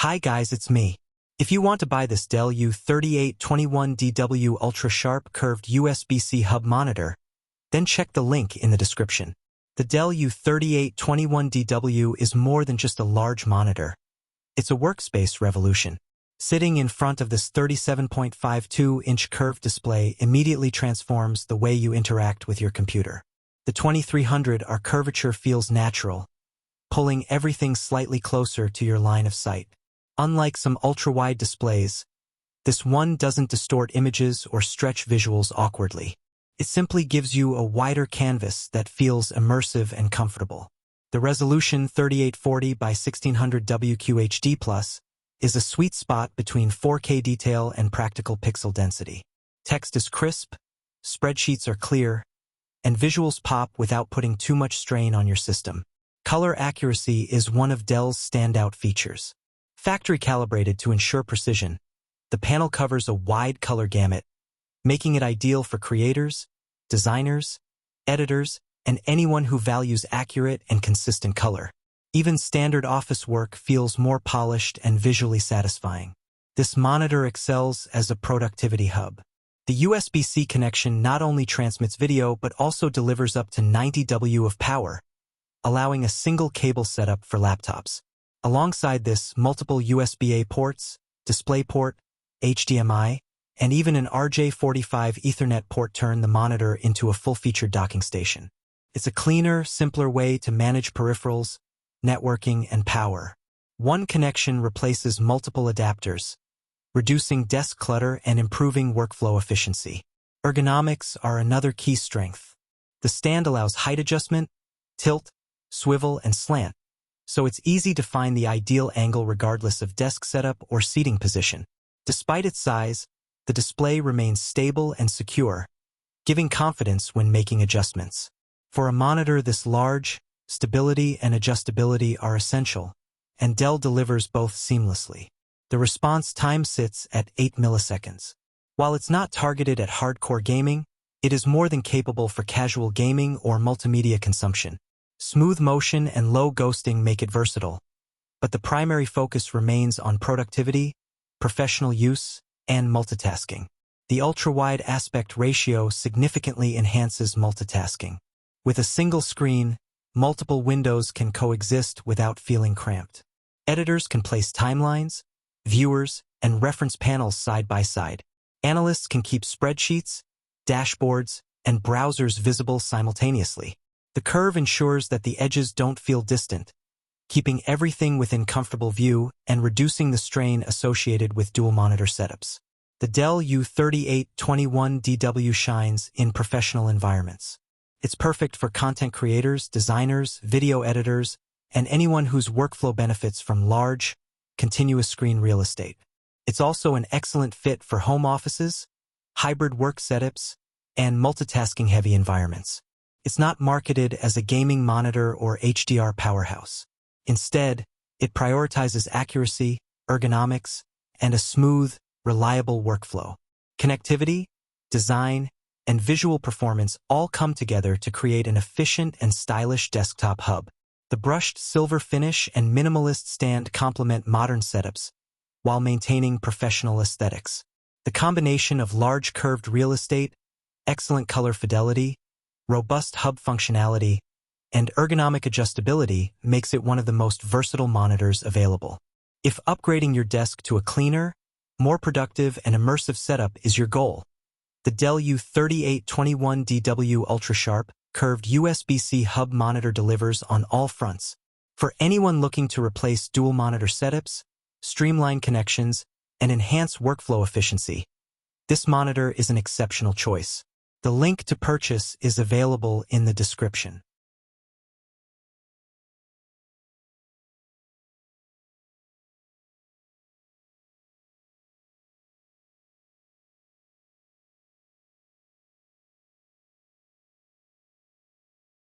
Hi guys, it's me. If you want to buy this Dell U3821DW UltraSharp curved USB-C hub monitor, then check the link in the description. The Dell U3821DW is more than just a large monitor. It's a workspace revolution. Sitting in front of this 37.52-inch curved display immediately transforms the way you interact with your computer. The 2300R curvature feels natural, pulling everything slightly closer to your line of sight. Unlike some ultra-wide displays, this one doesn't distort images or stretch visuals awkwardly. It simply gives you a wider canvas that feels immersive and comfortable. The resolution 3840 by 1600 WQHD+ is a sweet spot between 4K detail and practical pixel density. Text is crisp, spreadsheets are clear, and visuals pop without putting too much strain on your system. Color accuracy is one of Dell's standout features. Factory-calibrated to ensure precision, the panel covers a wide color gamut, making it ideal for creators, designers, editors, and anyone who values accurate and consistent color. Even standard office work feels more polished and visually satisfying. This monitor excels as a productivity hub. The USB-C connection not only transmits video but also delivers up to 90 W of power, allowing a single cable setup for laptops. Alongside this, multiple USB-A ports, DisplayPort, HDMI, and even an RJ45 Ethernet port turn the monitor into a full-featured docking station. It's a cleaner, simpler way to manage peripherals, networking, and power. One connection replaces multiple adapters, reducing desk clutter and improving workflow efficiency. Ergonomics are another key strength. The stand allows height adjustment, tilt, swivel, and slant, so it's easy to find the ideal angle regardless of desk setup or seating position. Despite its size, the display remains stable and secure, giving confidence when making adjustments. For a monitor this large, stability and adjustability are essential, and Dell delivers both seamlessly. The response time sits at 8 milliseconds. While it's not targeted at hardcore gaming, it is more than capable for casual gaming or multimedia consumption. Smooth motion and low ghosting make it versatile, but the primary focus remains on productivity, professional use, and multitasking. The ultra-wide aspect ratio significantly enhances multitasking. With a single screen, multiple windows can coexist without feeling cramped. Editors can place timelines, viewers, and reference panels side by side. Analysts can keep spreadsheets, dashboards, and browsers visible simultaneously. The curve ensures that the edges don't feel distant, keeping everything within comfortable view and reducing the strain associated with dual monitor setups. The Dell U3821DW shines in professional environments. It's perfect for content creators, designers, video editors, and anyone whose workflow benefits from large, continuous screen real estate. It's also an excellent fit for home offices, hybrid work setups, and multitasking-heavy environments. It's not marketed as a gaming monitor or HDR powerhouse. Instead, it prioritizes accuracy, ergonomics, and a smooth, reliable workflow. Connectivity, design, and visual performance all come together to create an efficient and stylish desktop hub. The brushed silver finish and minimalist stand complement modern setups while maintaining professional aesthetics. The combination of large curved real estate, excellent color fidelity, robust hub functionality, and ergonomic adjustability makes it one of the most versatile monitors available. If upgrading your desk to a cleaner, more productive, and immersive setup is your goal, the Dell U3821DW UltraSharp curved USB-C hub monitor delivers on all fronts. For anyone looking to replace dual monitor setups, streamline connections, and enhance workflow efficiency, this monitor is an exceptional choice. The link to purchase is available in the description.